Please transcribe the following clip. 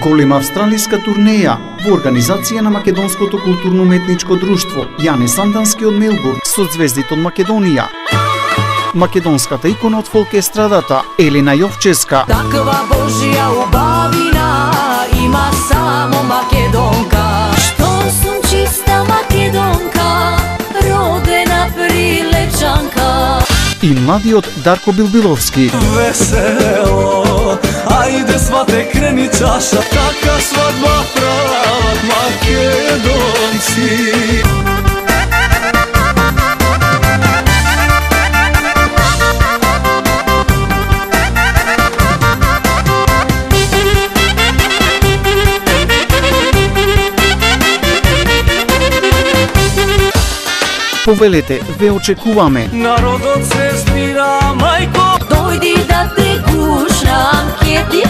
Голема австралиска турнеја во организација на Македонското културно-уметничко друштво Јане Сандански од Мелбурн со звездите од Македонија. Македонската икона од фолк естрадата Елена Јовческа. Таква Божја убавина има само македонка. Што сум чиста македонка, родена прилепчанка. И младиот Дарко Билбиловски. Весело, ајде свате крени чаша, така свадба прават македонци. Повелете, ве очекуваме. Народот се спира, мајко. Дојди да те гушам, ке ти